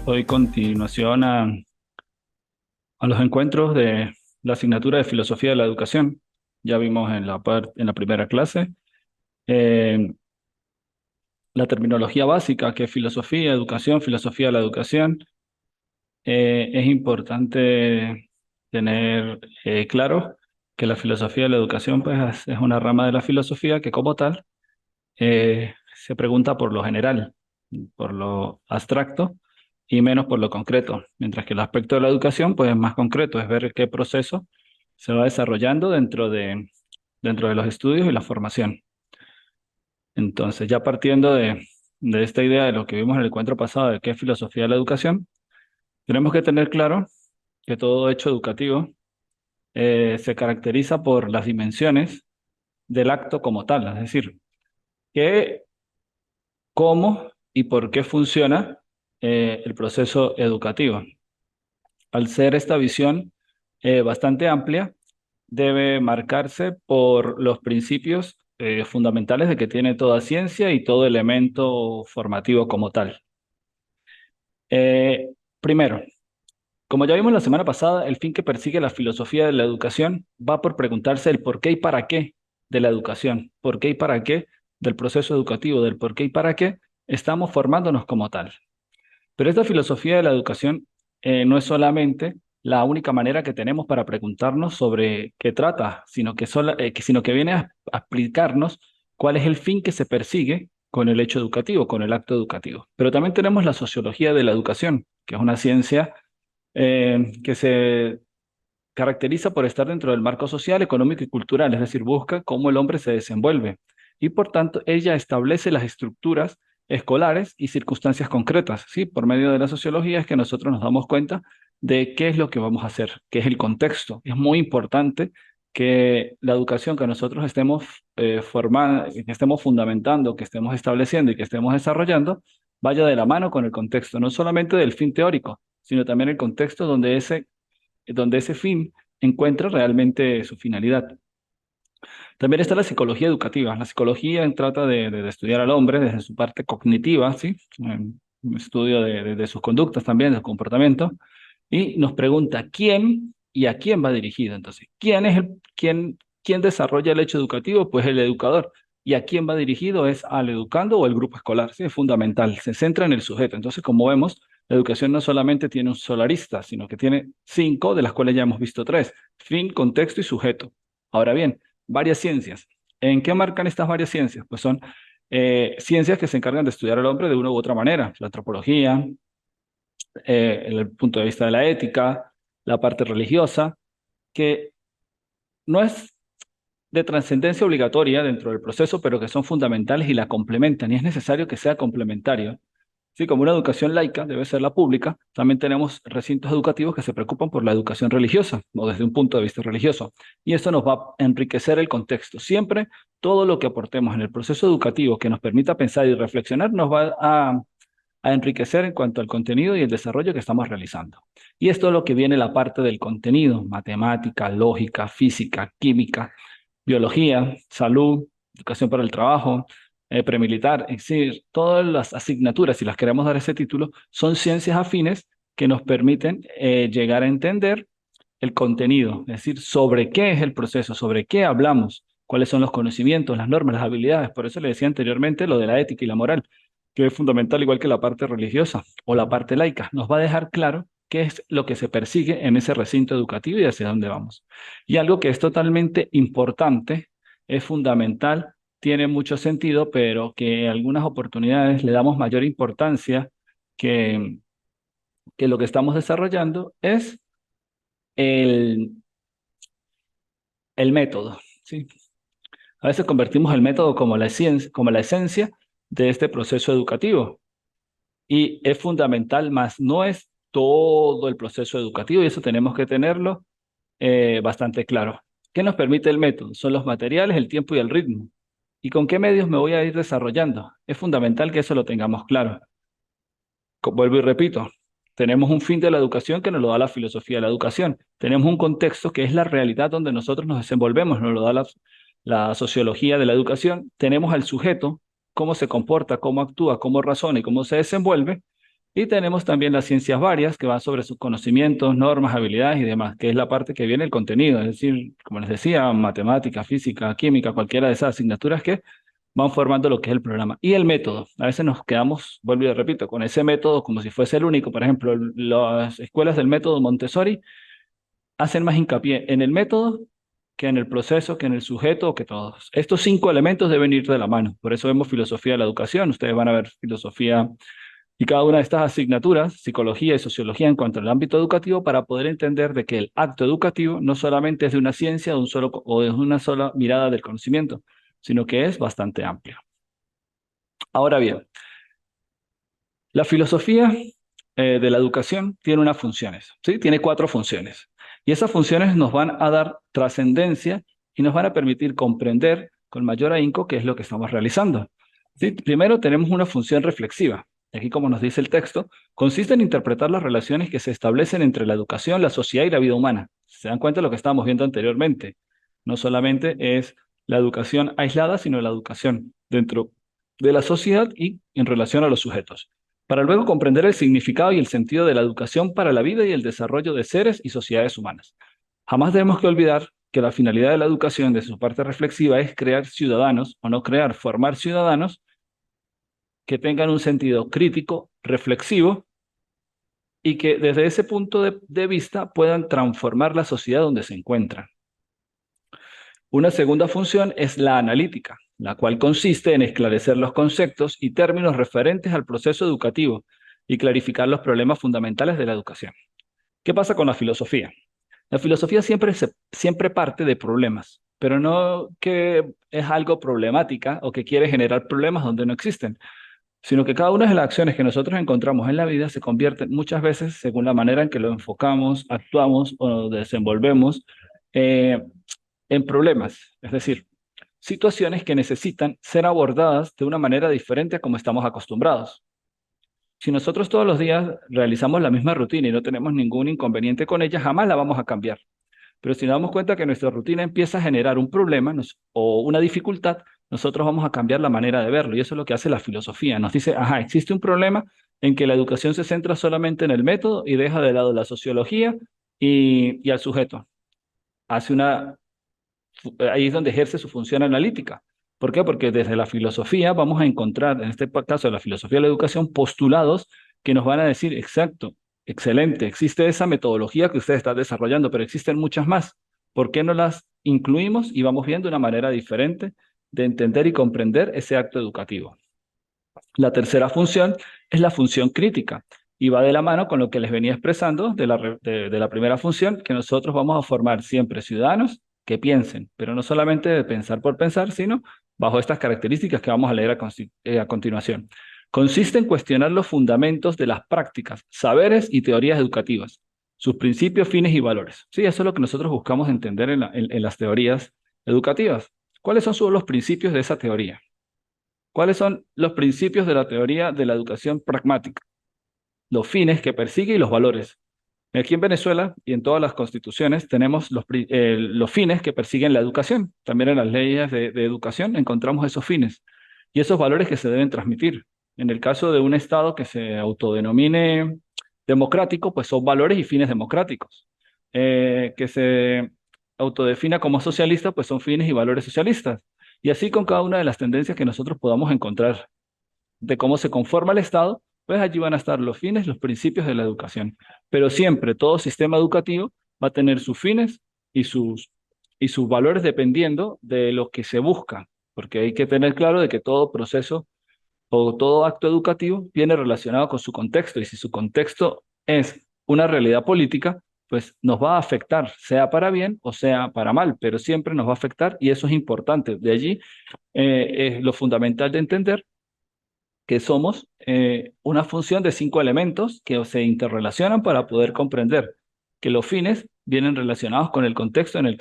Hoy continuación a los encuentros de la asignatura de Filosofía de la Educación. Ya vimos en en la primera clase eh, la terminología básica, que es filosofía, educación, filosofía de la educación. Es importante tener claro que la filosofía de la educación pues, es una rama de la filosofía que como tal se pregunta por lo general, por lo abstracto y menos por lo concreto, mientras que el aspecto de la educación pues es más concreto, es ver qué proceso se va desarrollando dentro de los estudios y la formación. Entonces, ya partiendo de esta idea de lo que vimos en el encuentro pasado de qué es filosofía de la educación, tenemos que tener claro que todo hecho educativo se caracteriza por las dimensiones del acto como tal, es decir, qué, cómo y por qué funciona el proceso educativo. Al ser esta visión bastante amplia, debe marcarse por los principios fundamentales de que tiene toda ciencia y todo elemento formativo como tal. Eh, Primero, como ya vimos la semana pasada, el fin que persigue la filosofía de la educación va por preguntarse el por qué y para qué de la educación, por qué y para qué del proceso educativo, del por qué y para qué estamos formándonos como tal. Pero esta filosofía de la educación no es solamente la única manera que tenemos para preguntarnos sobre qué trata, sino que viene a explicarnos cuál es el fin que se persigue con el hecho educativo, con el acto educativo. Pero también tenemos la sociología de la educación, que es una ciencia que se caracteriza por estar dentro del marco social, económico y cultural, es decir, busca cómo el hombre se desenvuelve. Y por tanto, ella establece las estructuras escolares y circunstancias concretas, ¿sí? Por medio de la sociología es que nosotros nos damos cuenta de qué es lo que vamos a hacer, qué es el contexto. Es muy importante que la educación que nosotros estemos formando, que estemos fundamentando, que estemos estableciendo y que estemos desarrollando, vaya de la mano con el contexto, no solamente del fin teórico, sino también el contexto donde ese fin encuentra realmente su finalidad. También está la psicología educativa. La psicología trata de estudiar al hombre desde su parte cognitiva, ¿sí? Un estudio de sus conductas también, de su comportamiento, y nos pregunta quién y a quién va dirigido. Entonces, quién desarrolla el hecho educativo? Pues el educador. ¿Y a quién va dirigido? Es al educando o el grupo escolar. Sí, es fundamental. Se centra en el sujeto. Entonces, como vemos, la educación no solamente tiene un solarista, sino que tiene cinco, de las cuales ya hemos visto tres: fin, contexto y sujeto. Ahora bien, varias ciencias. ¿En qué marcan estas varias ciencias? Pues son ciencias que se encargan de estudiar al hombre de una u otra manera. La antropología, el punto de vista de la ética, la parte religiosa, que no es de trascendencia obligatoria dentro del proceso, pero que son fundamentales y la complementan, y es necesario que sea complementario. Sí, como una educación laica debe ser la pública, también tenemos recintos educativos que se preocupan por la educación religiosa o desde un punto de vista religioso. Y esto nos va a enriquecer el contexto. Siempre todo lo que aportemos en el proceso educativo que nos permita pensar y reflexionar nos va a enriquecer en cuanto al contenido y el desarrollo que estamos realizando. Y esto es lo que viene la parte del contenido: matemática, lógica, física, química, biología, salud, educación para el trabajo, premilitar, es decir, todas las asignaturas, si las queremos dar ese título, son ciencias afines que nos permiten llegar a entender el contenido, es decir, sobre qué es el proceso, sobre qué hablamos, cuáles son los conocimientos, las normas, las habilidades. Por eso le decía anteriormente lo de la ética y la moral, que es fundamental igual que la parte religiosa o la parte laica. Nos va a dejar claro qué es lo que se persigue en ese recinto educativo y hacia dónde vamos. Y algo que es totalmente importante, es fundamental, tiene mucho sentido, pero que en algunas oportunidades le damos mayor importancia que, que lo que estamos desarrollando es el, el método, ¿sí? A veces convertimos el método como como la esencia de este proceso educativo y es fundamental, más no es todo el proceso educativo y eso tenemos que tenerlo bastante claro. ¿Qué nos permite el método? Son los materiales, el tiempo y el ritmo. ¿Y con qué medios me voy a ir desarrollando? Es fundamental que eso lo tengamos claro. Vuelvo y repito, tenemos un fin de la educación que nos lo da la filosofía de la educación. Tenemos un contexto que es la realidad donde nosotros nos desenvolvemos, nos lo da la sociología de la educación. Tenemos al sujeto, cómo se comporta, cómo actúa, cómo razona y cómo se desenvuelve. Y tenemos también las ciencias varias, que van sobre sus conocimientos, normas, habilidades y demás, que es la parte que viene el contenido, es decir, como les decía, matemática, física, química, cualquiera de esas asignaturas que van formando lo que es el programa. Y el método, a veces nos quedamos, vuelvo y repito, con ese método como si fuese el único. Por ejemplo, las escuelas del método Montessori hacen más hincapié en el método que en el proceso, que en el sujeto, o que todos. Estos cinco elementos deben ir de la mano. Por eso vemos filosofía de la educación. Ustedes van a ver filosofía y cada una de estas asignaturas, psicología y sociología en cuanto al ámbito educativo, para poder entender de que el acto educativo no solamente es de una ciencia o de una sola mirada del conocimiento, sino que es bastante amplio. Ahora bien, la filosofía de la educación tiene unas funciones, ¿sí? Tiene cuatro funciones. Y esas funciones nos van a dar trascendencia y nos van a permitir comprender con mayor ahínco qué es lo que estamos realizando. ¿Sí? Primero tenemos una función reflexiva. Aquí, como nos dice el texto, consiste en interpretar las relaciones que se establecen entre la educación, la sociedad y la vida humana. ¿Se dan cuenta de lo que estábamos viendo anteriormente? No solamente es la educación aislada, sino la educación dentro de la sociedad y en relación a los sujetos, para luego comprender el significado y el sentido de la educación para la vida y el desarrollo de seres y sociedades humanas. Jamás debemos que olvidar que la finalidad de la educación, de su parte reflexiva, es crear ciudadanos, o no crear, formar ciudadanos que tengan un sentido crítico, reflexivo, y que desde ese punto de vista puedan transformar la sociedad donde se encuentran. Una segunda función es la analítica, la cual consiste en esclarecer los conceptos y términos referentes al proceso educativo y clarificar los problemas fundamentales de la educación. ¿Qué pasa con la filosofía? La filosofía siempre parte de problemas, pero no que es algo problemática o que quiere generar problemas donde no existen, sino que cada una de las acciones que nosotros encontramos en la vida se convierten muchas veces, según la manera en que lo enfocamos, actuamos o desenvolvemos, eh, en problemas, es decir, situaciones que necesitan ser abordadas de una manera diferente a como estamos acostumbrados. Si nosotros todos los días realizamos la misma rutina y no tenemos ningún inconveniente con ella, jamás la vamos a cambiar. Pero si nos damos cuenta que nuestra rutina empieza a generar un problema o una dificultad, nosotros vamos a cambiar la manera de verlo. Y eso es lo que hace la filosofía. Nos dice, ajá, existe un problema en que la educación se centra solamente en el método y deja de lado la sociología y al sujeto. Hace ahí es donde ejerce su función analítica. ¿Por qué? Porque desde la filosofía vamos a encontrar, en este caso de la filosofía de la educación, postulados que nos van a decir, exacto, excelente, existe esa metodología que usted está desarrollando, pero existen muchas más. ¿Por qué no las incluimos y vamos viendo una manera diferente de entender y comprender ese acto educativo? La tercera función es la función crítica y va de la mano con lo que les venía expresando de la primera función, que nosotros vamos a formar siempre ciudadanos que piensen, pero no solamente de pensar por pensar, sino bajo estas características que vamos a leer a continuación. Consiste en cuestionar los fundamentos de las prácticas, saberes y teorías educativas, sus principios, fines y valores. Sí, eso es lo que nosotros buscamos entender en las teorías educativas. ¿Cuáles son los principios de esa teoría? ¿Cuáles son los principios de la teoría de la educación pragmática? Los fines que persigue y los valores. Aquí en Venezuela y en todas las constituciones tenemos los fines que persiguen la educación. También en las leyes de educación encontramos esos fines y esos valores que se deben transmitir. En el caso de un Estado que se autodenomine democrático, pues son valores y fines democráticos. Que se autodefina como socialista, pues son fines y valores socialistas. Y así con cada una de las tendencias que nosotros podamos encontrar de cómo se conforma el Estado, pues allí van a estar los fines, los principios de la educación. Pero siempre todo sistema educativo va a tener sus fines y sus valores dependiendo de lo que se busca, porque hay que tener claro de que todo proceso o todo acto educativo viene relacionado con su contexto, y si su contexto es una realidad política, pues nos va a afectar, sea para bien o sea para mal, pero siempre nos va a afectar y eso es importante. De allí es lo fundamental de entender que somos una función de cinco elementos que se interrelacionan para poder comprender que los fines vienen relacionados con el contexto en el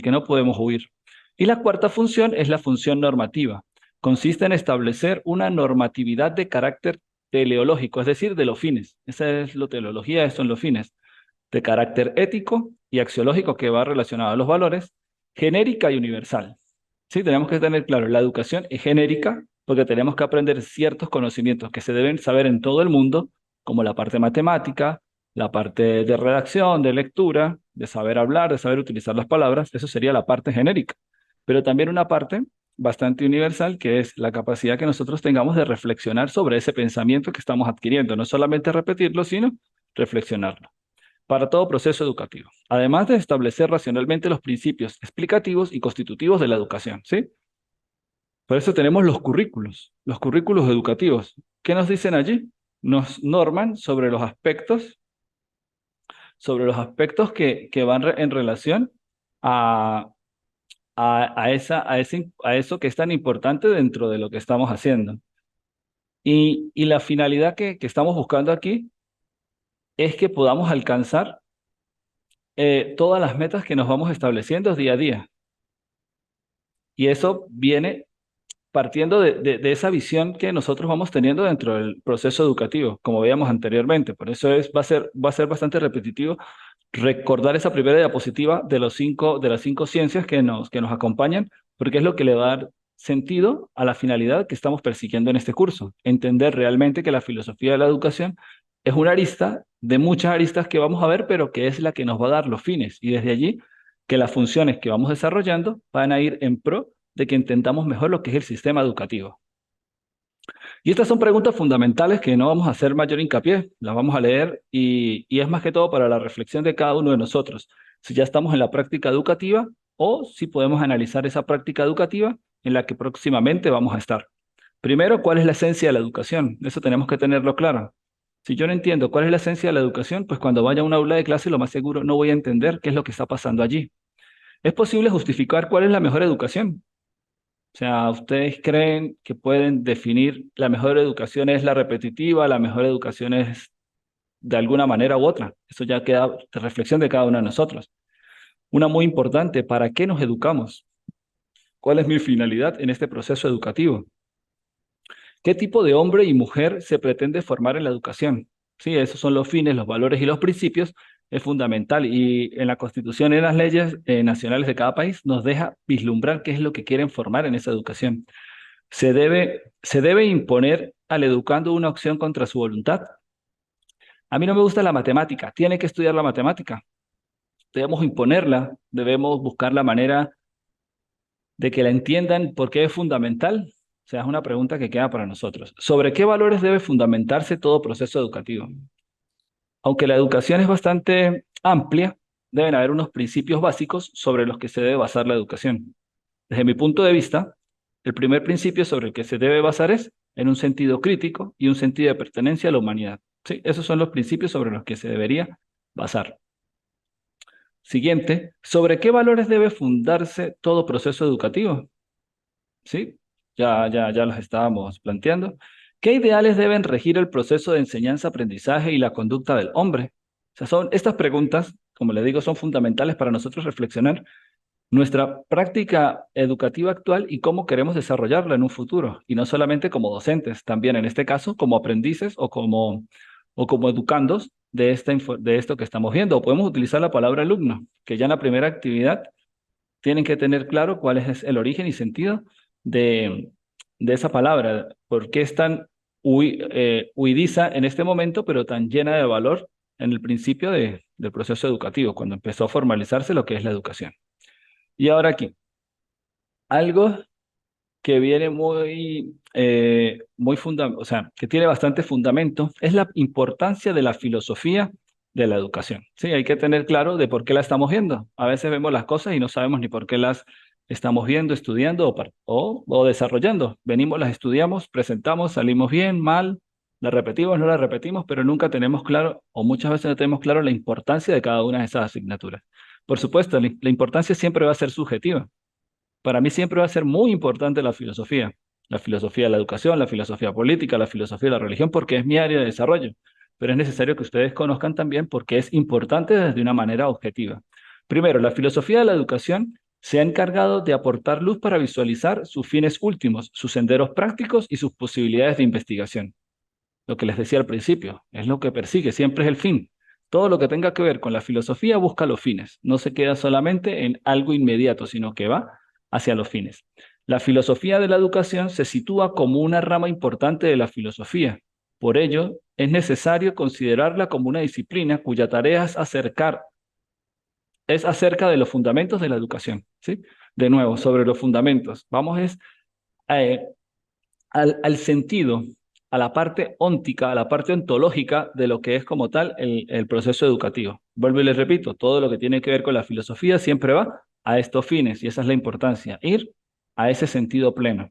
que no podemos huir. Y la cuarta función es la función normativa. Consiste en establecer una normatividad de carácter teleológico, es decir, de los fines. Esa es la teleología, estos son los fines, de carácter ético y axiológico que va relacionado a los valores, genérica y universal. Sí, tenemos que tener claro, la educación es genérica, porque tenemos que aprender ciertos conocimientos que se deben saber en todo el mundo, como la parte matemática, la parte de redacción, de lectura, de saber hablar, de saber utilizar las palabras. Eso sería la parte genérica. Pero también una parte bastante universal, que es la capacidad que nosotros tengamos de reflexionar sobre ese pensamiento que estamos adquiriendo, no solamente repetirlo, sino reflexionarlo para todo proceso educativo, además de establecer racionalmente los principios explicativos y constitutivos de la educación, ¿sí? Por eso tenemos los currículos educativos. ¿Qué nos dicen allí? Nos norman sobre los aspectos que van en relación a, a eso que es tan importante dentro de lo que estamos haciendo. Y la finalidad que estamos buscando aquí es que podamos alcanzar todas las metas que nos vamos estableciendo día a día. Y eso viene partiendo de esa visión que nosotros vamos teniendo dentro del proceso educativo, como veíamos anteriormente. Por eso va a ser bastante repetitivo recordar esa primera diapositiva de las cinco ciencias que nos acompañan, porque es lo que le va a dar sentido a la finalidad que estamos persiguiendo en este curso. Entender realmente que la filosofía de la educación es una arista de muchas aristas que vamos a ver, pero que es la que nos va a dar los fines. Y desde allí, que las funciones que vamos desarrollando van a ir en pro de que entendamos mejor lo que es el sistema educativo. Y estas son preguntas fundamentales que no vamos a hacer mayor hincapié, las vamos a leer y es más que todo para la reflexión de cada uno de nosotros, si ya estamos en la práctica educativa o si podemos analizar esa práctica educativa en la que próximamente vamos a estar. Primero, ¿cuál es la esencia de la educación? Eso tenemos que tenerlo claro. Si yo no entiendo cuál es la esencia de la educación, pues cuando vaya a un aula de clase lo más seguro no voy a entender qué es lo que está pasando allí. ¿Es posible justificar cuál es la mejor educación? O sea, ¿ustedes creen que pueden definir la mejor educación es la repetitiva, la mejor educación es de alguna manera u otra? Eso ya queda de reflexión de cada uno de nosotros. Una muy importante, ¿para qué nos educamos? ¿Cuál es mi finalidad en este proceso educativo? ¿Qué tipo de hombre y mujer se pretende formar en la educación? Sí, esos son los fines, los valores y los principios. Es fundamental y en la Constitución y en las leyes nacionales de cada país nos deja vislumbrar qué es lo que quieren formar en esa educación. Se debe imponer al educando una opción contra su voluntad. A mí no me gusta la matemática, tiene que estudiar la matemática. Debemos imponerla, debemos buscar la manera de que la entiendan porque es fundamental. O sea, es una pregunta que queda para nosotros. ¿Sobre qué valores debe fundamentarse todo proceso educativo? Aunque la educación es bastante amplia, deben haber unos principios básicos sobre los que se debe basar la educación. Desde mi punto de vista, el primer principio sobre el que se debe basar es en un sentido crítico y un sentido de pertenencia a la humanidad. Sí, esos son los principios sobre los que se debería basar. Siguiente, ¿sobre qué valores debe fundarse todo proceso educativo? Sí, ya los estábamos planteando. ¿Qué ideales deben regir el proceso de enseñanza-aprendizaje y la conducta del hombre? O sea, son estas preguntas, como le digo, son fundamentales para nosotros reflexionar nuestra práctica educativa actual y cómo queremos desarrollarla en un futuro, y no solamente como docentes, también en este caso como aprendices o como educandos de, de esto que estamos viendo. O podemos utilizar la palabra alumno, que ya en la primera actividad tienen que tener claro cuál es el origen y sentido de, de esa palabra, por qué es tan huidiza en este momento, pero tan llena de valor en el principio del proceso educativo, cuando empezó a formalizarse lo que es la educación. Y ahora aquí, algo que viene o sea, que tiene bastante fundamento, es la importancia de la filosofía de la educación. Sí, hay que tener claro de por qué la estamos viendo. A veces vemos las cosas y no sabemos ni por qué las estamos viendo, estudiando o desarrollando. Venimos, las estudiamos, presentamos, salimos bien, mal, las repetimos, no las repetimos, pero nunca tenemos claro, o muchas veces no tenemos claro la importancia de cada una de esas asignaturas. Por supuesto, la importancia siempre va a ser subjetiva. Para mí siempre va a ser muy importante la filosofía de la educación, la filosofía política, la filosofía de la religión, porque es mi área de desarrollo. Pero es necesario que ustedes conozcan también porque es importante desde una manera objetiva. Primero, la filosofía de la educación se ha encargado de aportar luz para visualizar sus fines últimos, sus senderos prácticos y sus posibilidades de investigación. Lo que les decía al principio, es lo que persigue, siempre es el fin. Todo lo que tenga que ver con la filosofía busca los fines, no se queda solamente en algo inmediato, sino que va hacia los fines. La filosofía de la educación se sitúa como una rama importante de la filosofía. Por ello, es necesario considerarla como una disciplina cuya tarea es acerca de los fundamentos de la educación, ¿sí? De nuevo, sobre los fundamentos. Vamos eh, al sentido, a la parte óntica, a la parte ontológica de lo que es como tal el proceso educativo. Vuelvo y les repito, todo lo que tiene que ver con la filosofía siempre va a estos fines y esa es la importancia, ir a ese sentido pleno.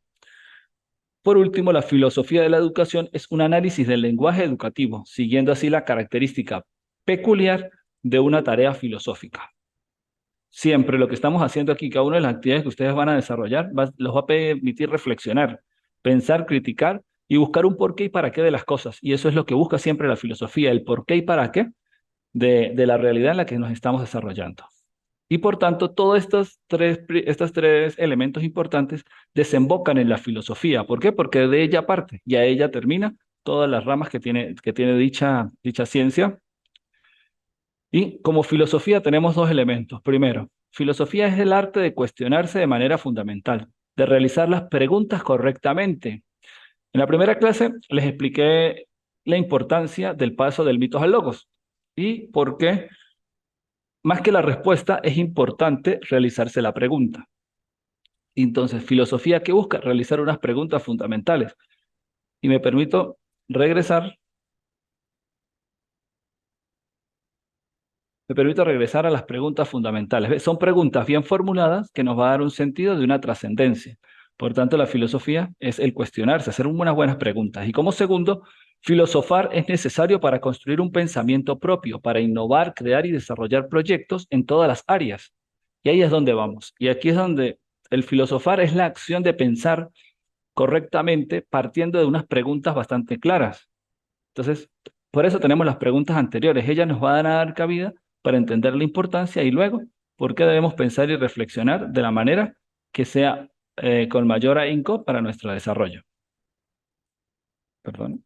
Por último, la filosofía de la educación es un análisis del lenguaje educativo, siguiendo así la característica peculiar de una tarea filosófica. Siempre lo que estamos haciendo aquí, cada una de las actividades que ustedes van a desarrollar, los va a permitir reflexionar, pensar, criticar y buscar un porqué y para qué de las cosas. Y eso es lo que busca siempre la filosofía, el porqué y para qué de la realidad en la que nos estamos desarrollando. Y por tanto, todos estos tres elementos importantes desembocan en la filosofía. ¿Por qué? Porque de ella parte y a ella termina todas las ramas que tiene dicha ciencia. Y como filosofía tenemos dos elementos. Primero, filosofía es el arte de cuestionarse de manera fundamental, de realizar las preguntas correctamente. En la primera clase les expliqué la importancia del paso del mitos al logos y por qué, más que la respuesta, es importante realizarse la pregunta. Entonces, filosofía, ¿qué busca? Realizar unas preguntas fundamentales. Y regresar, me permito regresar a las preguntas fundamentales. ¿Ves? Son preguntas bien formuladas que nos va a dar un sentido de una trascendencia. Por tanto, la filosofía es el cuestionarse, hacer unas buenas preguntas. Y como segundo, filosofar es necesario para construir un pensamiento propio, para innovar, crear y desarrollar proyectos en todas las áreas. Y ahí es donde vamos. Y aquí es donde el filosofar es la acción de pensar correctamente partiendo de unas preguntas bastante claras. Entonces, por eso tenemos las preguntas anteriores. Ellas nos van a dar cabida para entender la importancia y luego por qué debemos pensar y reflexionar de la manera que sea con mayor ahínco para nuestro desarrollo. Perdón.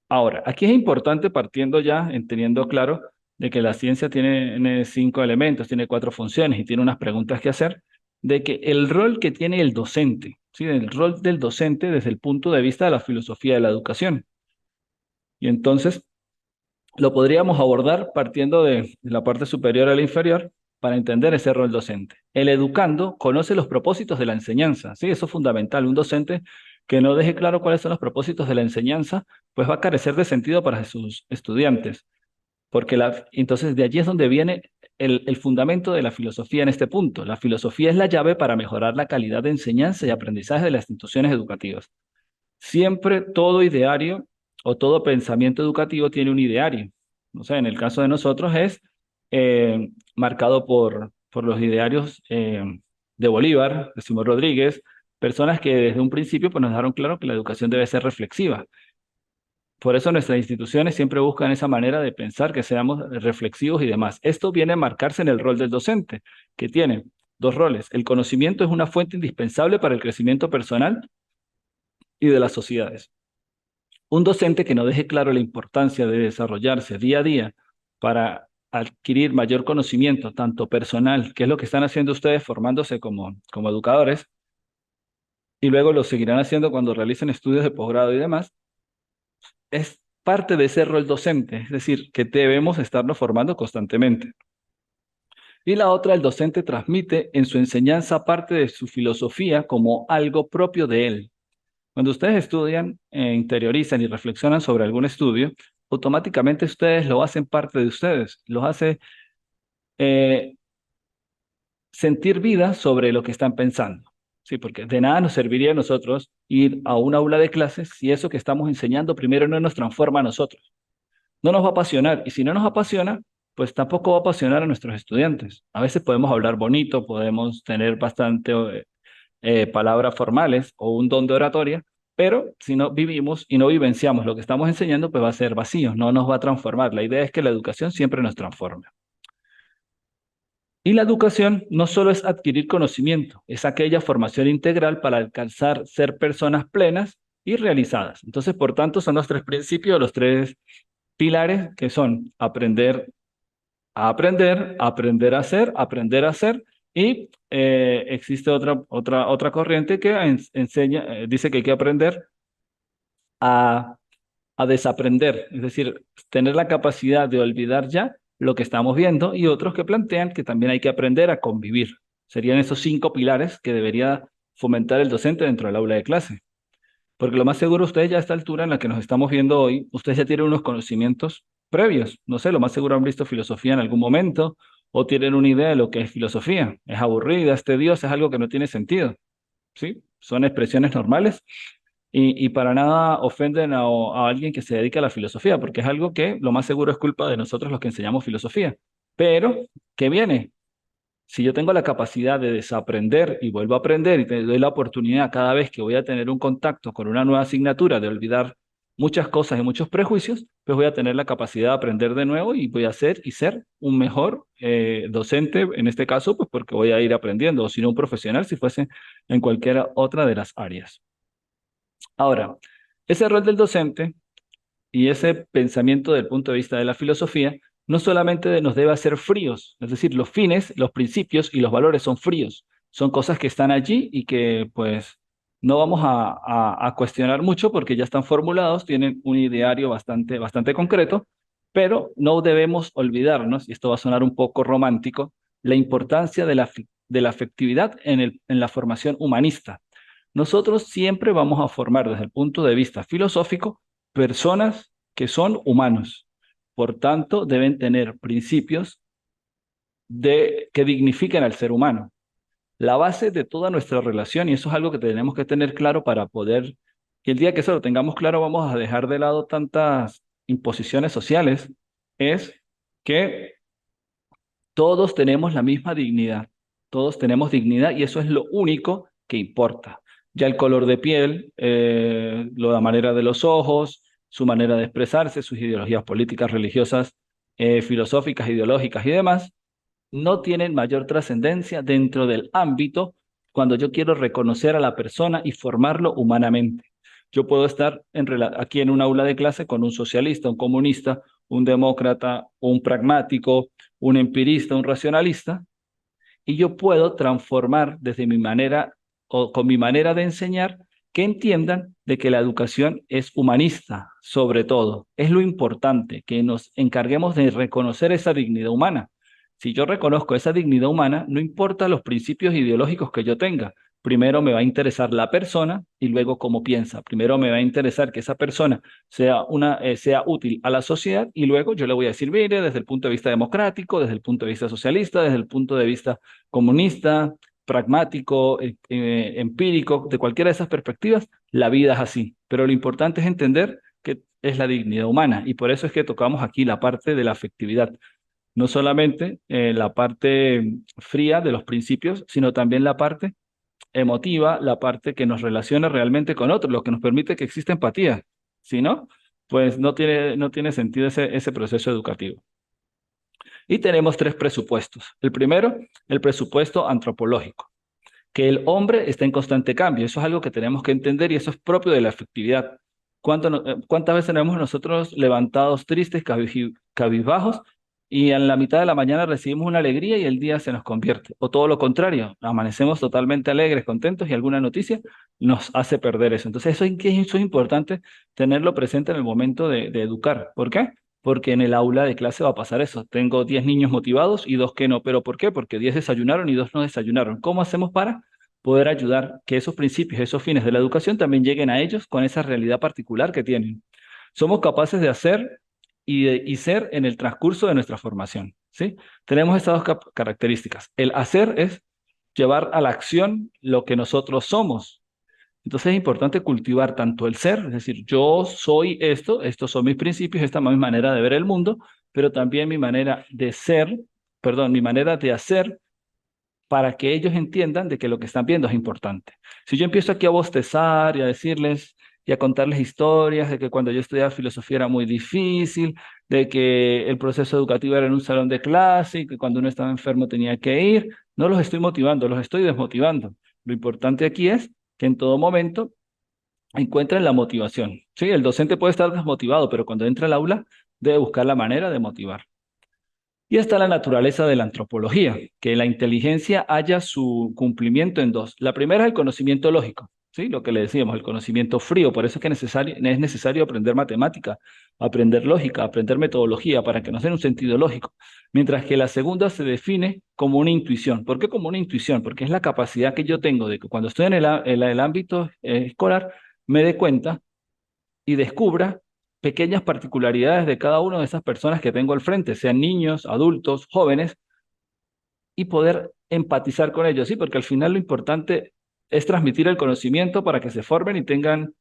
Ahora, aquí es importante partiendo ya, en teniendo claro de que la ciencia tiene 5 elementos, tiene 4 funciones y tiene unas preguntas que hacer, de que el rol que tiene el docente, ¿sí? El rol del docente desde el punto de vista de la filosofía de la educación. Y entonces, lo podríamos abordar partiendo de la parte superior a la inferior para entender ese rol docente. El educando conoce los propósitos de la enseñanza, ¿sí? Eso es fundamental. Un docente que no deje claro cuáles son los propósitos de la enseñanza, pues va a carecer de sentido para sus estudiantes, porque entonces de allí es donde viene el fundamento de la filosofía en este punto. La filosofía es la llave para mejorar la calidad de enseñanza y aprendizaje de las instituciones educativas. Siempre todo ideario o todo pensamiento educativo tiene un ideario. O sea, en el caso de nosotros es marcado por los idearios de Bolívar, de Simón Rodríguez, personas que desde un principio pues, nos dejaron claro que la educación debe ser reflexiva. Por eso nuestras instituciones siempre buscan esa manera de pensar, que seamos reflexivos y demás. Esto viene a marcarse en el rol del docente, que tiene 2 roles. El conocimiento es una fuente indispensable para el crecimiento personal y de las sociedades. Un docente que no deje claro la importancia de desarrollarse día a día para adquirir mayor conocimiento, tanto personal, que es lo que están haciendo ustedes formándose como educadores, y luego lo seguirán haciendo cuando realicen estudios de posgrado y demás, es parte de ese rol docente, es decir, que debemos estarnos formando constantemente. Y la otra, el docente transmite en su enseñanza parte de su filosofía como algo propio de él. Cuando ustedes estudian, interiorizan y reflexionan sobre algún estudio, automáticamente ustedes lo hacen parte de ustedes, los hace eh, sentir vida sobre lo que están pensando. Sí, porque de nada nos serviría a nosotros ir a un aula de clases si eso que estamos enseñando primero no nos transforma a nosotros. No nos va a apasionar y si no nos apasiona, pues tampoco va a apasionar a nuestros estudiantes. A veces podemos hablar bonito, podemos tener bastante palabras formales o un don de oratoria, pero si no vivimos y no vivenciamos lo que estamos enseñando, pues va a ser vacío, no nos va a transformar. La idea es que la educación siempre nos transforme. Y la educación no solo es adquirir conocimiento, es aquella formación integral para alcanzar ser personas plenas y realizadas. Entonces, por tanto, son los 3 principios, los 3 pilares que son aprender a hacer Y existe otra corriente que enseña, dice que hay que aprender a, a desaprender, es decir, tener la capacidad de olvidar ya lo que estamos viendo, y otros que plantean que también hay que aprender a convivir. Serían esos 5 pilares que debería fomentar el docente dentro del aula de clase. Porque lo más seguro, ustedes ya a esta altura en la que nos estamos viendo hoy, ustedes ya tienen unos conocimientos previos. No sé, lo más seguro han visto filosofía en algún momento o tienen una idea de lo que es filosofía. Es aburrida, es tediosa, es algo que no tiene sentido. ¿Sí? Son expresiones normales y para nada ofenden a alguien que se dedica a la filosofía, porque es algo que lo más seguro es culpa de nosotros los que enseñamos filosofía. Pero, ¿qué viene? Si yo tengo la capacidad de desaprender y vuelvo a aprender y te doy la oportunidad cada vez que voy a tener un contacto con una nueva asignatura de olvidar muchas cosas y muchos prejuicios, pues voy a tener la capacidad de aprender de nuevo y voy a ser y ser un mejor docente en este caso, pues porque voy a ir aprendiendo, o si no un profesional si fuese en cualquier otra de las áreas. Ahora, ese rol del docente y ese pensamiento del punto de vista de la filosofía no solamente nos debe hacer fríos, es decir, los fines, los principios y los valores son fríos, son cosas que están allí y que pues no vamos a cuestionar mucho porque ya están formulados, tienen un ideario bastante concreto, pero no debemos olvidarnos, y esto va a sonar un poco romántico, la importancia de la afectividad en la formación humanista. Nosotros siempre vamos a formar desde el punto de vista filosófico personas que son humanos. Por tanto, deben tener principios que dignifiquen al ser humano. La base de toda nuestra relación, y eso es algo que tenemos que tener claro para poder, y el día que eso lo tengamos claro, vamos a dejar de lado tantas imposiciones sociales, es que todos tenemos la misma dignidad, todos tenemos dignidad y eso es lo único que importa. Ya el color de piel, la manera de los ojos, su manera de expresarse, sus ideologías políticas, religiosas, filosóficas, ideológicas y demás, no tienen mayor trascendencia dentro del ámbito cuando yo quiero reconocer a la persona y formarlo humanamente. Yo puedo estar aquí en un aula de clase con un socialista, un comunista, un demócrata, un pragmático, un empirista, un racionalista, y yo puedo transformar desde mi manera o con mi manera de enseñar que entiendan de que la educación es humanista, sobre todo. Es lo importante, que nos encarguemos de reconocer esa dignidad humana. Si yo reconozco esa dignidad humana, no importa los principios ideológicos que yo tenga. Primero me va a interesar la persona y luego cómo piensa. Primero me va a interesar que esa persona sea útil a la sociedad y luego yo le voy a decir, mire, desde el punto de vista democrático, desde el punto de vista socialista, desde el punto de vista comunista, pragmático, empírico, de cualquiera de esas perspectivas, la vida es así. Pero lo importante es entender que es la dignidad humana y por eso es que tocamos aquí la parte de la afectividad. No solamente la parte fría de los principios, sino también la parte emotiva, la parte que nos relaciona realmente con otros, lo que nos permite que exista empatía. Si no, pues no tiene sentido ese proceso educativo. Y tenemos 3 presupuestos. El primero, el presupuesto antropológico, que el hombre está en constante cambio. Eso es algo que tenemos que entender y eso es propio de la afectividad. ¿Cuántas veces nos hemos nosotros levantados tristes, cabizbajos, y en la mitad de la mañana recibimos una alegría y el día se nos convierte? O todo lo contrario, amanecemos totalmente alegres, contentos y alguna noticia nos hace perder eso. Entonces eso es importante tenerlo presente en el momento de educar. ¿Por qué? Porque en el aula de clase va a pasar eso. Tengo 10 niños motivados y 2 que no. ¿Pero por qué? Porque 10 desayunaron y 2 no desayunaron. ¿Cómo hacemos para poder ayudar que esos principios, esos fines de la educación también lleguen a ellos con esa realidad particular que tienen? Somos capaces de hacer y ser en el transcurso de nuestra formación, ¿sí? Tenemos estas dos características. El hacer es llevar a la acción lo que nosotros somos. Entonces es importante cultivar tanto el ser, es decir, yo soy esto, estos son mis principios, esta es mi manera de ver el mundo, pero también mi manera de ser, perdón, mi manera de hacer para que ellos entiendan de que lo que están viendo es importante. Si yo empiezo aquí a bostezar y a decirles y a contarles historias de que cuando yo estudiaba filosofía era muy difícil, de que el proceso educativo era en un salón de clase y que cuando uno estaba enfermo tenía que ir, no los estoy motivando, los estoy desmotivando. Lo importante aquí es que en todo momento encuentren la motivación. Sí, el docente puede estar desmotivado, pero cuando entra al aula debe buscar la manera de motivar. Y está la naturaleza de la antropología, que la inteligencia halla su cumplimiento en dos. La primera es el conocimiento lógico, ¿sí? Lo que le decíamos, el conocimiento frío. Por eso es que es necesario aprender matemática, aprender lógica, aprender metodología para que nos den un sentido lógico. Mientras que la segunda se define como una intuición. ¿Por qué como una intuición? Porque es la capacidad que yo tengo de que cuando estoy en el ámbito escolar me dé cuenta y descubra pequeñas particularidades de cada una de esas personas que tengo al frente, sean niños, adultos, jóvenes, y poder empatizar con ellos, ¿sí? Porque al final lo importante es transmitir el conocimiento para que se formen y tengan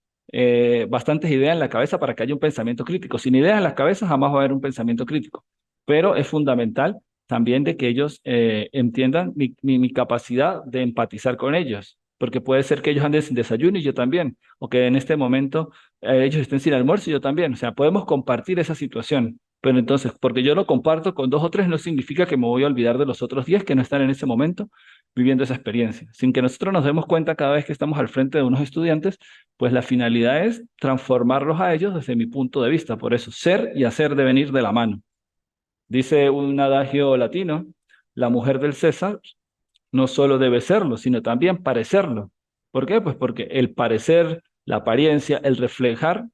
bastantes ideas en la cabeza para que haya un pensamiento crítico. Sin ideas en la cabeza jamás va a haber un pensamiento crítico, pero es fundamental también de que ellos entiendan mi capacidad de empatizar con ellos, porque puede ser que ellos anden sin desayuno y yo también, o que en este momento ellos estén sin almuerzo y yo también. O sea, podemos compartir esa situación. Pero entonces, porque yo lo comparto con dos o tres, no significa que me voy a olvidar de los otros 10 que no están en ese momento viviendo esa experiencia. Sin que nosotros nos demos cuenta cada vez que estamos al frente de unos estudiantes, pues la finalidad es transformarlos a ellos desde mi punto de vista. Por eso, ser y hacer deben ir de la mano. Dice un adagio latino, la mujer del César no solo debe serlo, sino también parecerlo. ¿Por qué? Pues porque el parecer, la apariencia, el reflejar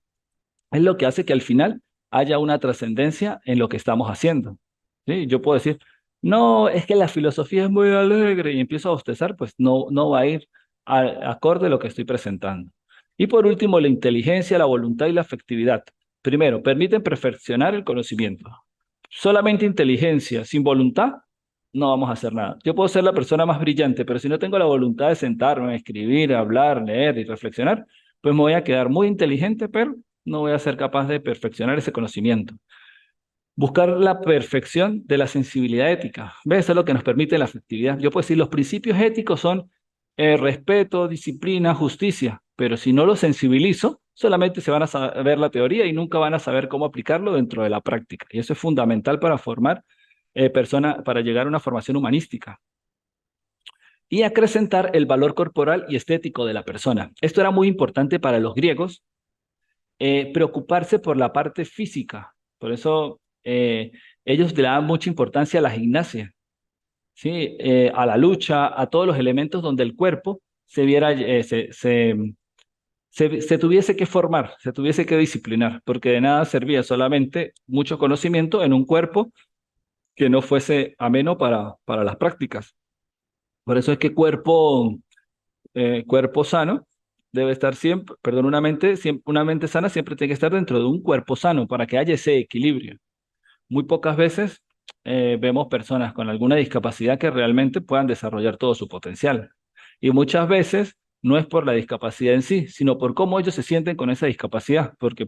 es lo que hace que al final haya una trascendencia en lo que estamos haciendo. ¿Sí? Yo puedo decir, no, es que la filosofía es muy alegre y empiezo a bostezar, pues no va a ir acorde a lo que estoy presentando. Y por último, la inteligencia, la voluntad y la afectividad. Primero, permiten perfeccionar el conocimiento. Solamente inteligencia, sin voluntad, no vamos a hacer nada. Yo puedo ser la persona más brillante, pero si no tengo la voluntad de sentarme, escribir, hablar, leer y reflexionar, pues me voy a quedar muy inteligente, pero no voy a ser capaz de perfeccionar ese conocimiento. Buscar la perfección de la sensibilidad ética. ¿Ves? Eso es lo que nos permite la afectividad. Yo puedo decir, los principios éticos son respeto, disciplina, justicia, pero si no los sensibilizo, solamente se van a saber la teoría y nunca van a saber cómo aplicarlo dentro de la práctica. Y eso es fundamental para formar personas, para llegar a una formación humanística y acrecentar el valor corporal y estético de la persona. Esto era muy importante para los griegos, preocuparse por la parte física. Por eso ellos le daban mucha importancia a la gimnasia, ¿sí? A la lucha, a todos los elementos donde el cuerpo se viera, se tuviese que formar, se tuviese que disciplinar, porque de nada servía solamente mucho conocimiento en un cuerpo que no fuese ameno para las prácticas. Por eso es que cuerpo sano debe estar siempre, perdón, una mente sana siempre tiene que estar dentro de un cuerpo sano para que haya ese equilibrio. Muy pocas veces vemos personas con alguna discapacidad que realmente puedan desarrollar todo su potencial. Y muchas veces no es por la discapacidad en sí, sino por cómo ellos se sienten con esa discapacidad, porque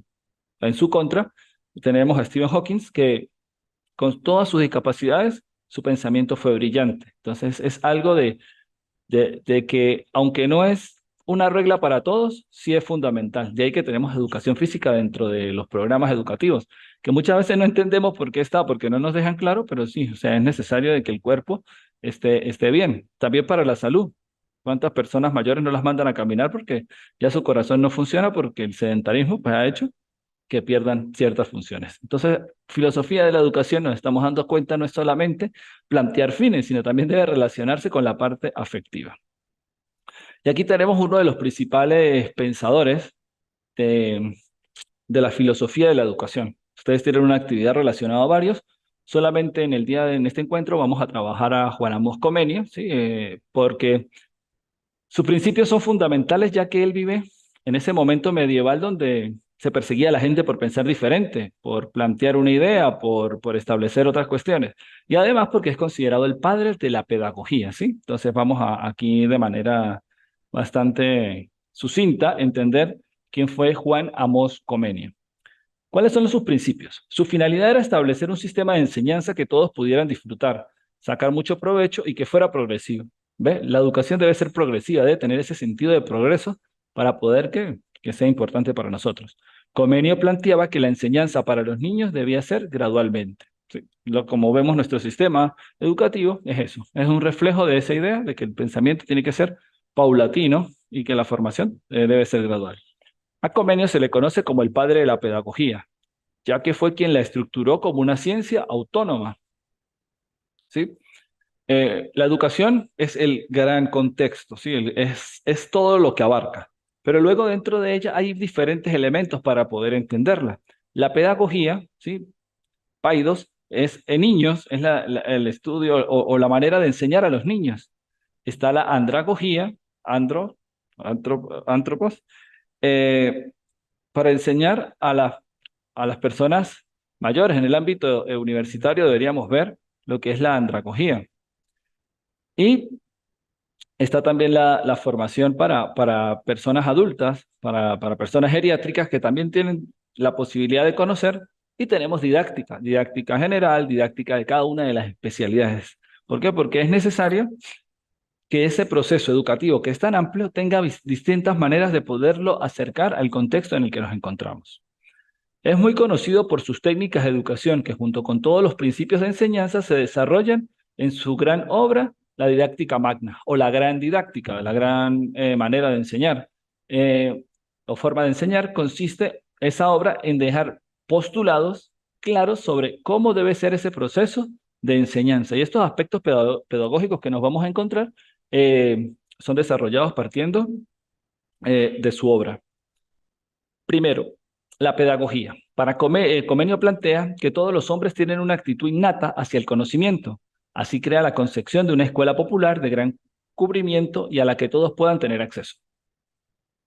en su contra tenemos a Stephen Hawking que con todas sus discapacidades, su pensamiento fue brillante. Entonces es algo de que, aunque no es una regla para todos, sí es fundamental. De ahí que tenemos educación física dentro de los programas educativos, que muchas veces no entendemos por qué está, porque no nos dejan claro, pero sí, o sea, es necesario de que el cuerpo esté bien. También para la salud. ¿Cuántas personas mayores no las mandan a caminar porque ya su corazón no funciona porque el sedentarismo pues, ha hecho que pierdan ciertas funciones? Entonces, filosofía de la educación, nos estamos dando cuenta, no es solamente plantear fines, sino también debe relacionarse con la parte afectiva. Y aquí tenemos uno de los principales pensadores de, de la filosofía de la educación. Ustedes tienen una actividad relacionada a varios. Solamente en este encuentro vamos a trabajar a Juan Amos Comenio, ¿sí? Porque sus principios son fundamentales ya que él vive en ese momento medieval donde se perseguía a la gente por pensar diferente, por plantear una idea, por establecer otras cuestiones. Y además porque es considerado el padre de la pedagogía, ¿sí? Entonces vamos aquí de manera bastante sucinta entender quién fue Juan Amos Comenio. ¿Cuáles son sus principios? Su finalidad era establecer un sistema de enseñanza que todos pudieran disfrutar, sacar mucho provecho y que fuera progresivo. ¿Ve? La educación debe ser progresiva, debe tener ese sentido de progreso para poder que sea importante para nosotros. Comenio planteaba que la enseñanza para los niños debía ser gradualmente. Sí, como vemos nuestro sistema educativo es eso, es un reflejo de esa idea de que el pensamiento tiene que ser paulatino y que la formación debe ser gradual. A Comenio se le conoce como el padre de la pedagogía, ya que fue quien la estructuró como una ciencia autónoma. ¿sí? La educación es el gran contexto, ¿sí? Es todo lo que abarca. Pero luego dentro de ella hay diferentes elementos para poder entenderla. La pedagogía, ¿sí? Paidos, es en niños, es el estudio o la manera de enseñar a los niños. Está la andragogía, antropos, eh, para enseñar a las personas mayores. En el ámbito universitario deberíamos ver lo que es la andragogía. Y está también la formación para personas adultas, para personas geriátricas que también tienen la posibilidad de conocer, y tenemos didáctica, didáctica general, didáctica de cada una de las especialidades. ¿Por qué? Porque es necesario que ese proceso educativo que es tan amplio tenga distintas maneras de poderlo acercar al contexto en el que nos encontramos. Es muy conocido por sus técnicas de educación que junto con todos los principios de enseñanza se desarrollan en su gran obra, la didáctica magna o la gran didáctica, la gran manera de enseñar. Eh, o forma de enseñar consiste esa obra en dejar postulados claros sobre cómo debe ser ese proceso de enseñanza. Y estos aspectos pedagógicos que nos vamos a encontrar son desarrollados partiendo de su obra. Primero, la pedagogía. Comenio plantea que todos los hombres tienen una actitud innata hacia el conocimiento. Así crea la concepción de una escuela popular de gran cubrimiento y a la que todos puedan tener acceso.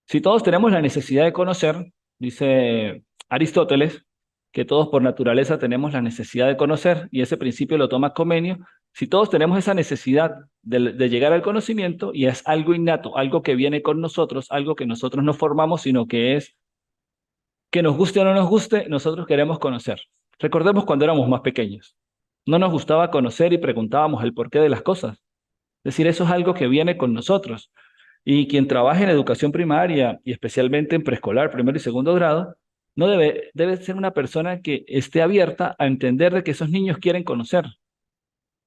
Si todos tenemos la necesidad de conocer, dice Aristóteles, que todos por naturaleza tenemos la necesidad de conocer, y ese principio lo toma Comenio, si todos tenemos esa necesidad de llegar al conocimiento, y es algo innato, algo que viene con nosotros, algo que nosotros no formamos, sino que es que nos guste o no nos guste, nosotros queremos conocer. Recordemos cuando éramos más pequeños. No nos gustaba conocer y preguntábamos el porqué de las cosas. Es decir, eso es algo que viene con nosotros. Y quien trabaje en educación primaria y especialmente en preescolar, primero y segundo grado, no debe ser una persona que esté abierta a entender de que esos niños quieren conocer.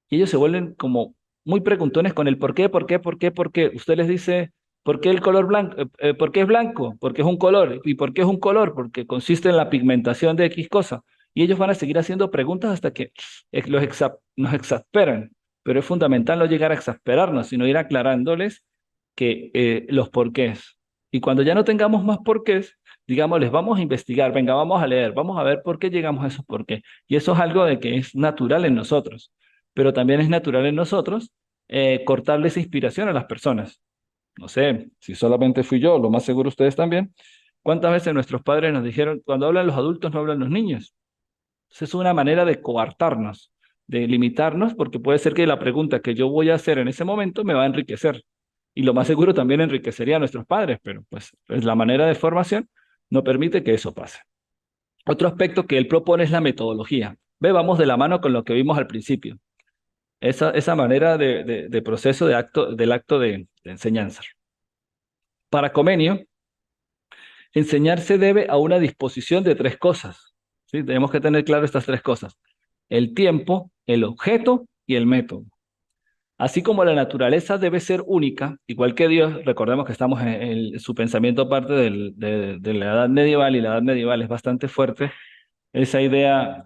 Y ellos se vuelven como muy preguntones con el por qué, por qué, por qué, por qué. Usted les dice, ¿por qué el color blanco? ¿Por qué es blanco? Porque es un color. ¿Y por qué es un color? Porque consiste en la pigmentación de X cosa. Y ellos van a seguir haciendo preguntas hasta que nos exasperan. Pero es fundamental no llegar a exasperarnos, sino ir aclarándoles que los porqués. Y cuando ya no tengamos más porqués, digamos, les vamos a investigar, venga, vamos a leer, vamos a ver por qué llegamos a esos porqués. Y eso es algo de que es natural en nosotros, pero también es natural en nosotros cortarle esa inspiración a las personas. No sé, si solamente fui yo, lo más seguro ustedes también. ¿Cuántas veces nuestros padres nos dijeron, cuando hablan los adultos no hablan los niños? Entonces es una manera de coartarnos, de limitarnos, porque puede ser que la pregunta que yo voy a hacer en ese momento me va a enriquecer. Y lo más seguro también enriquecería a nuestros padres, pero pues la manera de formación no permite que eso pase. Otro aspecto que él propone es la metodología. Ve, vamos de la mano con lo que vimos al principio. Esa manera de proceso del acto de enseñanza. Para Comenio, enseñar se debe a una disposición de tres cosas. ¿Sí? Tenemos que tener claro estas tres cosas: el tiempo, el objeto y el método. Así como la naturaleza debe ser única, igual que Dios, recordemos que estamos su pensamiento parte de la edad medieval, y la edad medieval es bastante fuerte, esa idea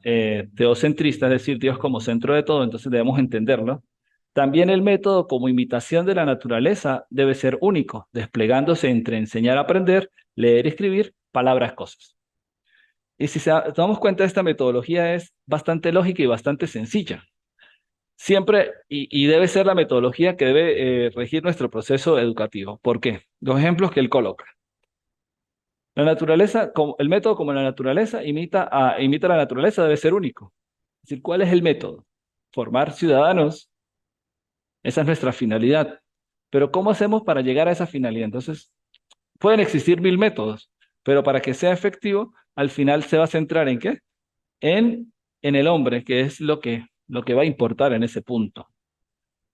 teocentrista, es decir, Dios como centro de todo, entonces debemos entenderlo. También el método como imitación de la naturaleza debe ser único, desplegándose entre enseñar a aprender, leer y escribir, palabras, cosas. Y si damos cuenta, esta metodología es bastante lógica y bastante sencilla. Siempre, y debe ser la metodología que debe regir nuestro proceso educativo. ¿Por qué? Los ejemplos que él coloca. La naturaleza, el método como la naturaleza imita la naturaleza debe ser único. Es decir, ¿cuál es el método? Formar ciudadanos. Esa es nuestra finalidad. Pero ¿cómo hacemos para llegar a esa finalidad? Entonces, pueden existir mil métodos, pero para que sea efectivo, al final se va a centrar ¿en qué? En el hombre, que es lo que va a importar en ese punto.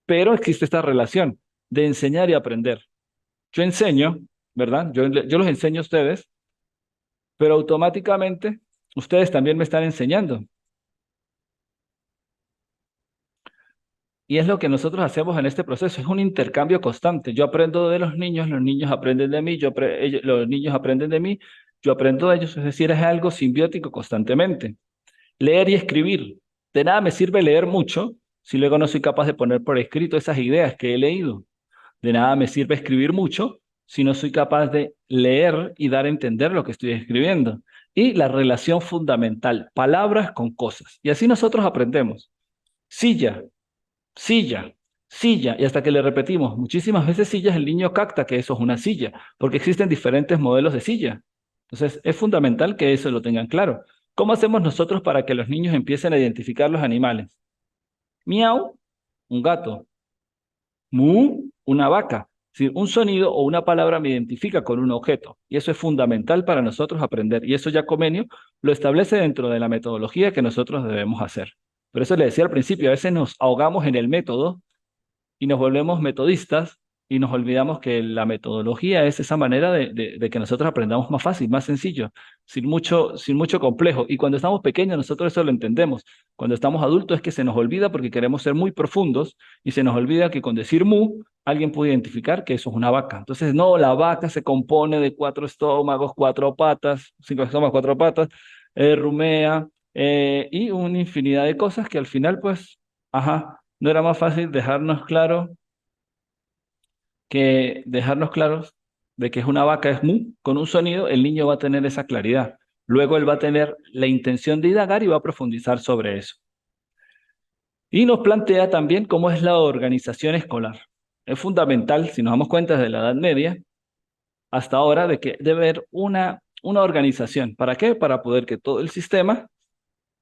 Pero existe esta relación de enseñar y aprender. Yo enseño, ¿verdad? Yo los enseño a ustedes, pero automáticamente ustedes también me están enseñando. Y es lo que nosotros hacemos en este proceso, es un intercambio constante. Yo aprendo de los niños aprenden de mí, los niños aprenden de mí, yo aprendo de ellos, es decir, es algo simbiótico constantemente. Leer y escribir. De nada me sirve leer mucho si luego no soy capaz de poner por escrito esas ideas que he leído? De nada me sirve escribir mucho si no soy capaz de leer y dar a entender lo que estoy escribiendo. Y la relación fundamental, palabras con cosas. Y así nosotros aprendemos. Silla, silla, silla. Y hasta que le repetimos muchísimas veces sillas, el niño capta que eso es una silla, porque existen diferentes modelos de silla. Entonces, es fundamental que eso lo tengan claro. ¿Cómo hacemos nosotros para que los niños empiecen a identificar los animales? Miau, un gato. Mu, una vaca. Es decir, un sonido o una palabra me identifica con un objeto. Y eso es fundamental para nosotros aprender. Y eso ya Comenio lo establece dentro de la metodología que nosotros debemos hacer. Por eso le decía al principio, a veces nos ahogamos en el método y nos volvemos metodistas y nos olvidamos que la metodología es esa manera de que nosotros aprendamos más fácil, más sencillo, sin mucho complejo. Y cuando estamos pequeños nosotros eso lo entendemos. Cuando estamos adultos es que se nos olvida porque queremos ser muy profundos y se nos olvida que con decir mu, alguien puede identificar que eso es una vaca. Entonces, no, la vaca se compone de 4 estómagos, 4 patas, 5 estómagos, 4 patas, rumea y una infinidad de cosas que al final, pues, ajá. ¿No era más fácil dejarnos claros de que es una vaca, es mu? Con un sonido, el niño va a tener esa claridad. Luego él va a tener la intención de indagar y va a profundizar sobre eso. Y nos plantea también cómo es la organización escolar. Es fundamental, si nos damos cuenta desde la Edad Media hasta ahora, de que debe haber una organización. ¿Para qué? Para poder que todo el sistema,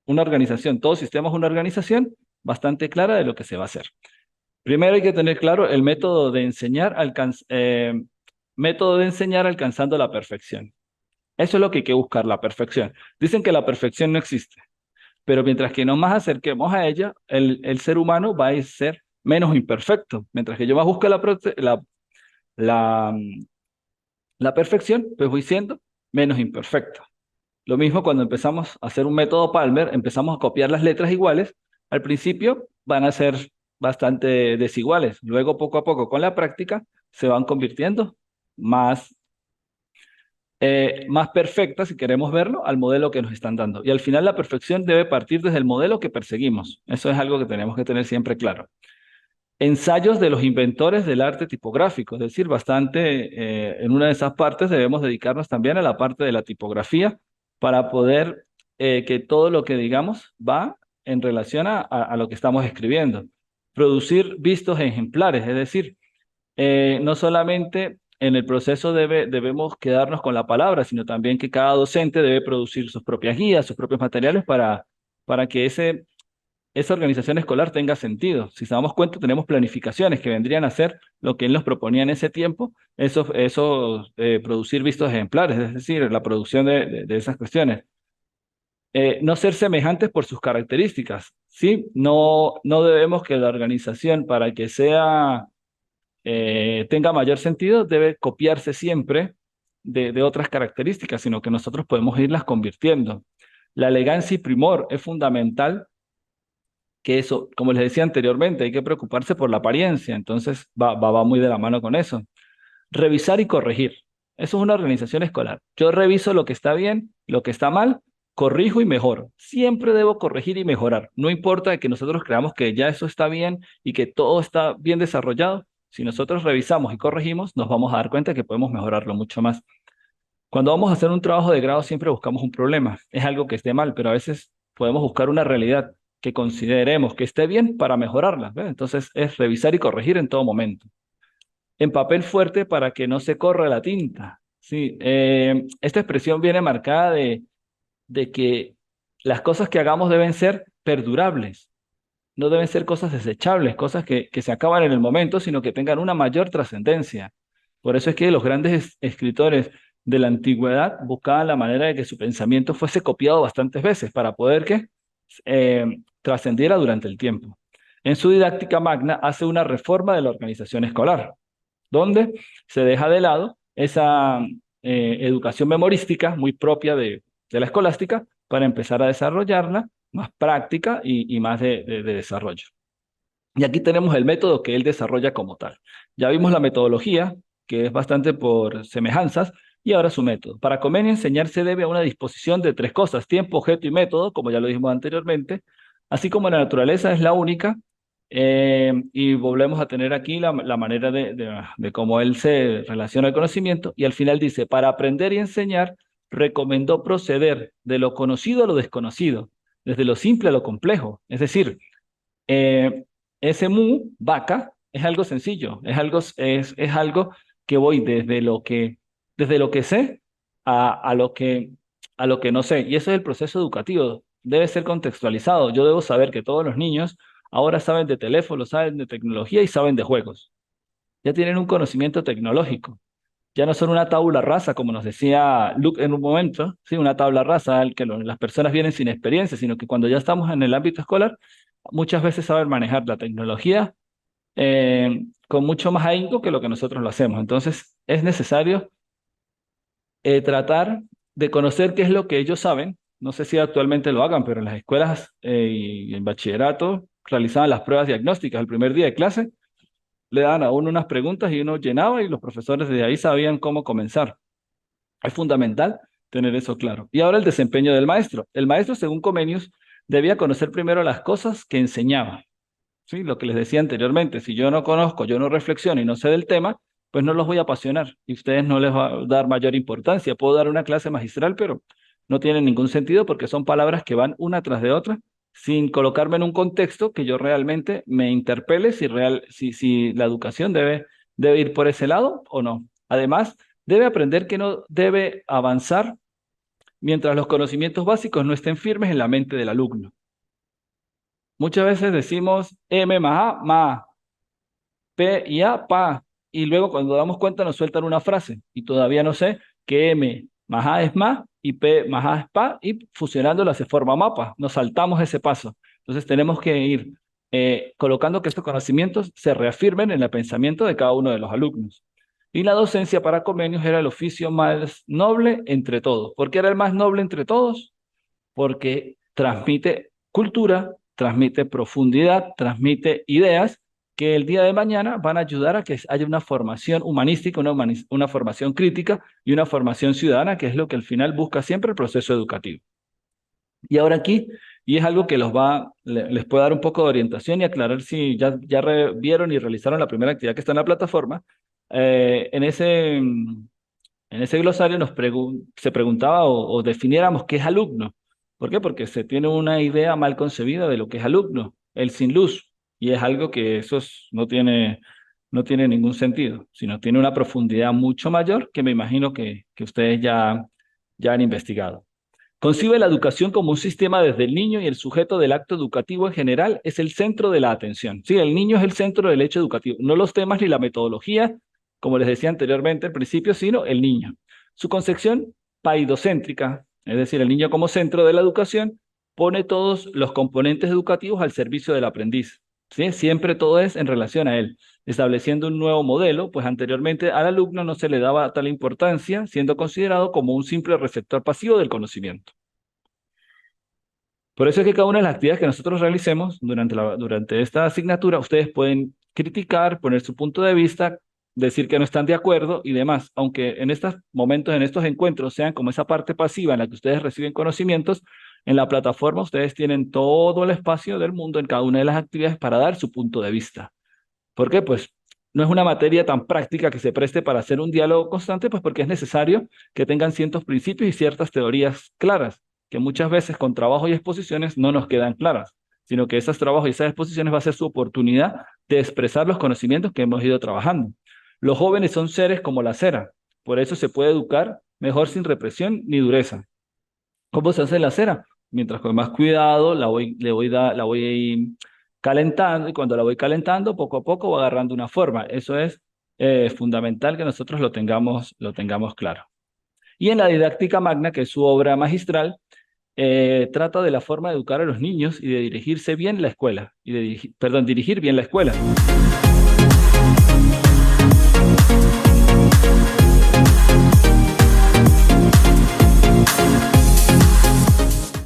una organización, todo sistema es una organización bastante clara de lo que se va a hacer. Primero hay que tener claro el método de enseñar alcanzando la perfección. Eso es lo que hay que buscar, la perfección. Dicen que la perfección no existe, pero mientras que nos más acerquemos a ella, el ser humano va a ser menos imperfecto. Mientras que yo más busque la, la perfección, pues voy siendo menos imperfecto. Lo mismo cuando empezamos a hacer un método Palmer, empezamos a copiar las letras iguales. Al principio van a ser bastante desiguales. Luego, poco a poco, con la práctica, se van convirtiendo más, más perfectas, si queremos verlo, al modelo que nos están dando. Y al final la perfección debe partir desde el modelo que perseguimos. Eso es algo que tenemos que tener siempre claro. Ensayos de los inventores del arte tipográfico, es decir, en una de esas partes debemos dedicarnos también a la parte de la tipografía para poder que todo lo que digamos va en relación a lo que estamos escribiendo. Producir vistos ejemplares, es decir, no solamente en el proceso debemos quedarnos con la palabra, sino también que cada docente debe producir sus propias guías, sus propios materiales para que esa organización escolar tenga sentido. Si se damos cuenta, tenemos planificaciones que vendrían a ser lo que él nos proponía en ese tiempo, producir vistos ejemplares, es decir, la producción de esas cuestiones. No ser semejantes por sus características, ¿sí? No debemos que la organización, para que tenga mayor sentido, debe copiarse siempre de otras características, sino que nosotros podemos irlas convirtiendo. La elegancia y primor es fundamental que eso, como les decía anteriormente, hay que preocuparse por la apariencia, entonces va muy de la mano con eso. Revisar y corregir. Eso es una organización escolar. Yo reviso lo que está bien, lo que está mal, corrijo y mejoro. Siempre debo corregir y mejorar. No importa que nosotros creamos que ya eso está bien y que todo está bien desarrollado. Si nosotros revisamos y corregimos, nos vamos a dar cuenta que podemos mejorarlo mucho más. Cuando vamos a hacer un trabajo de grado siempre buscamos un problema. Es algo que esté mal, pero a veces podemos buscar una realidad que consideremos que esté bien para mejorarla, ¿ve? Entonces es revisar y corregir en todo momento. En papel fuerte para que no se corra la tinta. Sí, esta expresión viene marcada de que las cosas que hagamos deben ser perdurables, no deben ser cosas desechables, cosas que se acaban en el momento, sino que tengan una mayor trascendencia. Por eso es que los grandes escritores de la antigüedad buscaban la manera de que su pensamiento fuese copiado bastantes veces para poder que trascendiera durante el tiempo. En su didáctica magna hace una reforma de la organización escolar, donde se deja de lado esa educación memorística muy propia de la escolástica para empezar a desarrollarla más práctica y más de desarrollo. Y aquí tenemos el método que él desarrolla como tal. Ya vimos la metodología, que es bastante por semejanzas, y ahora su método. Para Comenio, enseñar se debe a una disposición de 3 cosas: tiempo, objeto y método, como ya lo dijimos anteriormente, así como la naturaleza es la única. Y volvemos a tener aquí la manera de cómo él se relaciona al conocimiento. Y al final dice, para aprender y enseñar, recomendó proceder de lo conocido a lo desconocido, desde lo simple a lo complejo. Es decir, eh, ese mu, vaca, es algo sencillo, es algo que voy desde lo que sé a a lo que no sé. Y eso es el proceso educativo. Debe ser contextualizado. Yo debo saber que todos los niños ahora saben de teléfono, saben de tecnología y saben de juegos. Ya tienen un conocimiento tecnológico. Ya no son una tabula rasa, como nos decía Luke en un momento, ¿sí? Una tabla rasa al que las personas vienen sin experiencia, sino que cuando ya estamos en el ámbito escolar, muchas veces saben manejar la tecnología con mucho más ahínco que lo que nosotros lo hacemos. Entonces, es necesario tratar de conocer qué es lo que ellos saben. No sé si actualmente lo hagan, pero en las escuelas y en bachillerato realizaban las pruebas diagnósticas el primer día de clase, le daban a uno unas preguntas y uno llenaba y los profesores de ahí sabían cómo comenzar. Es fundamental tener eso claro. Y ahora el desempeño del maestro. El maestro, según Comenius, debía conocer primero las cosas que enseñaba. ¿Sí? Lo que les decía anteriormente, si yo no conozco, yo no reflexiono y no sé del tema, pues no los voy a apasionar y ustedes no les va a dar mayor importancia. Puedo dar una clase magistral, pero no tiene ningún sentido porque son palabras que van una tras de otra sin colocarme en un contexto que yo realmente me interpele si la educación debe ir por ese lado o no. Además, debe aprender que no debe avanzar mientras los conocimientos básicos no estén firmes en la mente del alumno. Muchas veces decimos M más A, más P y A, pa. Y luego cuando damos cuenta nos sueltan una frase y todavía no sé que M más A es más y P más A es pa y fusionándola se forma mapa. Nos saltamos ese paso. Entonces tenemos que ir colocando que estos conocimientos se reafirmen en el pensamiento de cada uno de los alumnos. Y la docencia para Comenius era el oficio más noble entre todos. ¿Por qué era el más noble entre todos? Porque transmite cultura, transmite profundidad, transmite ideas que el día de mañana van a ayudar a que haya una formación humanística, una formación crítica y una formación ciudadana, que es lo que al final busca siempre el proceso educativo. Y ahora aquí, y es algo que les puede dar un poco de orientación y aclarar si vieron y realizaron la primera actividad que está en la plataforma, en en ese glosario se preguntaba o definiéramos qué es alumno. ¿Por qué? Porque se tiene una idea mal concebida de lo que es alumno, el sin luz, y es algo que no tiene ningún sentido, sino tiene una profundidad mucho mayor que me imagino que ustedes ya han investigado. Concibe la educación como un sistema desde el niño y el sujeto del acto educativo en general es el centro de la atención. Sí, el niño es el centro del hecho educativo, no los temas ni la metodología, como les decía anteriormente al principio, sino el niño. Su concepción paidocéntrica, es decir, el niño como centro de la educación, pone todos los componentes educativos al servicio del aprendiz. ¿Sí? Siempre todo es en relación a él, estableciendo un nuevo modelo, pues anteriormente al alumno no se le daba tal importancia, siendo considerado como un simple receptor pasivo del conocimiento. Por eso es que cada una de las actividades que nosotros realicemos durante esta asignatura, ustedes pueden criticar, poner su punto de vista, decir que no están de acuerdo y demás. Aunque en estos momentos, en estos encuentros, sean como esa parte pasiva en la que ustedes reciben conocimientos, en la plataforma ustedes tienen todo el espacio del mundo en cada una de las actividades para dar su punto de vista. ¿Por qué? Pues no es una materia tan práctica que se preste para hacer un diálogo constante, pues porque es necesario que tengan ciertos principios y ciertas teorías claras, que muchas veces con trabajo y exposiciones no nos quedan claras, sino que esos trabajos y esas exposiciones va a ser su oportunidad de expresar los conocimientos que hemos ido trabajando. Los jóvenes son seres como la cera, por eso se puede educar mejor sin represión ni dureza. ¿Cómo se hace la cera? Mientras con más cuidado la voy calentando y cuando la voy calentando, poco a poco va agarrando una forma. Eso es fundamental que nosotros lo tengamos claro. Y en la didáctica magna, que es su obra magistral, trata de la forma de educar a los niños y de dirigirse bien la escuela, perdón, dirigir bien la escuela.